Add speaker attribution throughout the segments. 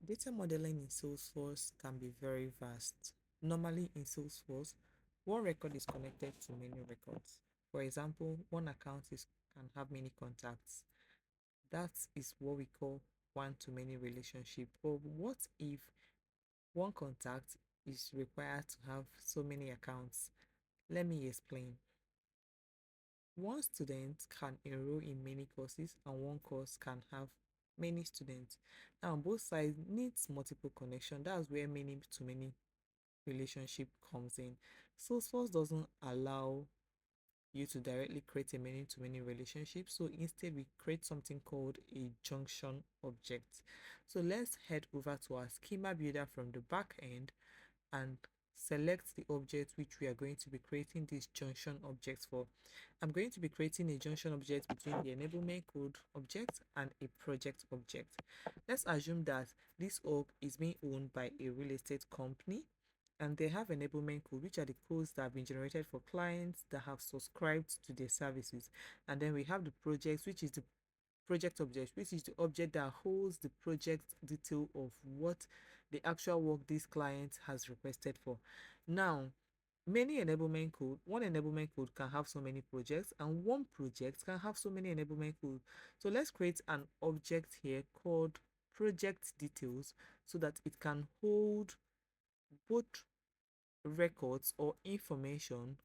Speaker 1: Data modeling in Salesforce can be very vast. Normally in Salesforce, one record is connected to many records. For example, one account can have many contacts. That is what we call one-to-many relationship. But what if one contact is required to have so many accounts? Let me explain. One student can enroll in many courses and one course can have many students. Now both sides needs multiple connection. That's where many to many relationship comes in. Salesforce doesn't allow you to directly create a many to many relationship. So instead we create something called a junction object. So let's head over to our schema builder from the back end and select the object which we are going to be creating this junction object for. I'm going to be creating a junction object between the enablement code object and a project object. Let's assume that this org is being owned by a real estate company and they have enablement code, which are the codes that have been generated for clients that have subscribed to their services. And then we have the project, which is the project object, which is the object that holds the project detail of what the actual work this client has requested for. Now, one enablement code can have so many projects, and one project can have so many enablement codes. So let's create an object here called project details so that it can hold both records or information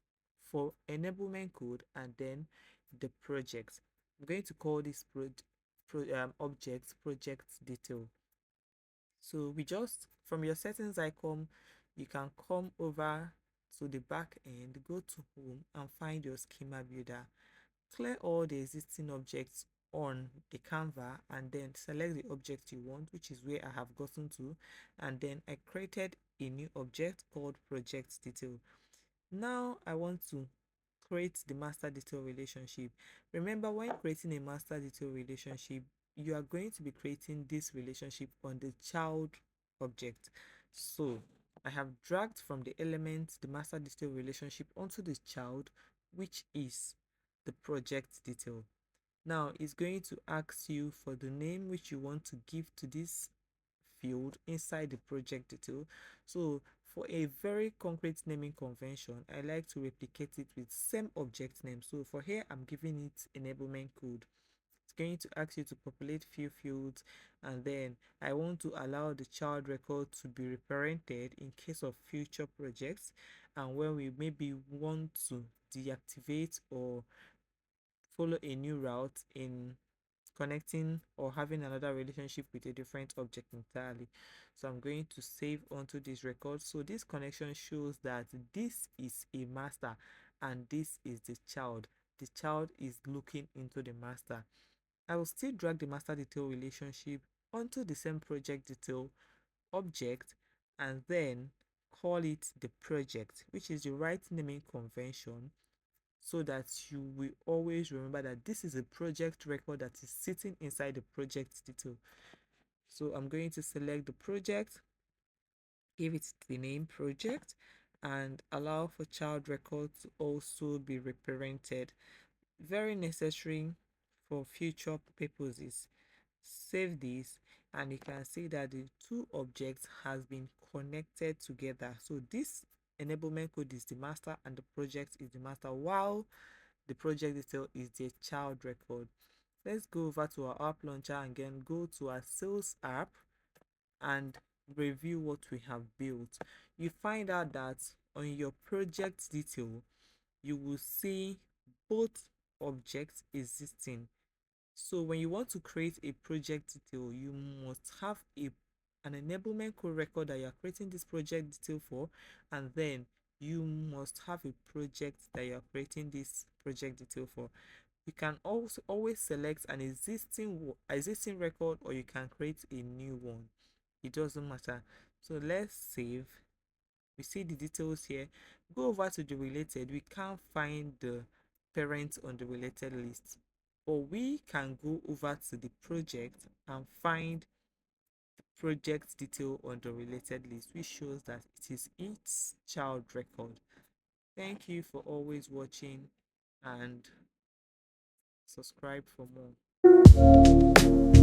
Speaker 1: for enablement code and then the project. I'm going to call this object project detail. So we just, from your settings icon, you can come over to the back end, go to home and find your schema builder. Clear all the existing objects on the Canva and then select the object you want, which is where I have gotten to, and then I created a new object called project detail. Now I want to create the master detail relationship. Remember, when creating a master detail relationship, you are going to be creating this relationship on the child object. So I have dragged from the element the master detail relationship onto the child, which is the project detail. Now it's going to ask you for the name which you want to give to this field inside the project detail. So for a very concrete naming convention, I like to replicate it with same object name. So for here, I'm giving it enablement code. It's going to ask you to populate few fields, and then I want to allow the child record to be reparented in case of future projects and when we maybe want to deactivate or follow a new route in connecting or having another relationship with a different object entirely. So I'm going to save onto this record. So this connection shows that this is a master and this is the child. The child is looking into the master. I will still drag the master detail relationship onto the same project detail object and then call it the project, which is the right naming convention, so that you will always remember that this is a project record that is sitting inside the project detail. So I'm going to select the project, give it the name project, and allow for child record to also be reparented. Very necessary for future purposes. Save this and you can see that the two objects has been connected together. So this enablement code is the master and the project is the master, while the project detail is the child record. Let's go over to our app launcher and again go to our sales app and review what we have built. You find out that on your project detail, you will see both objects existing. So when you want to create a project detail, you must have an enablement code record that you are creating this project detail for, and then you must have a project that you are creating this project detail for. You can also always select an existing record, or you can create a new one. It doesn't matter. So let's save. We see the details here. Go over to the related. We can't find the parent on the related list, or we can go over to the project and find the project detail on the related list, which shows that it is its child record. Thank you for always watching and subscribe for more.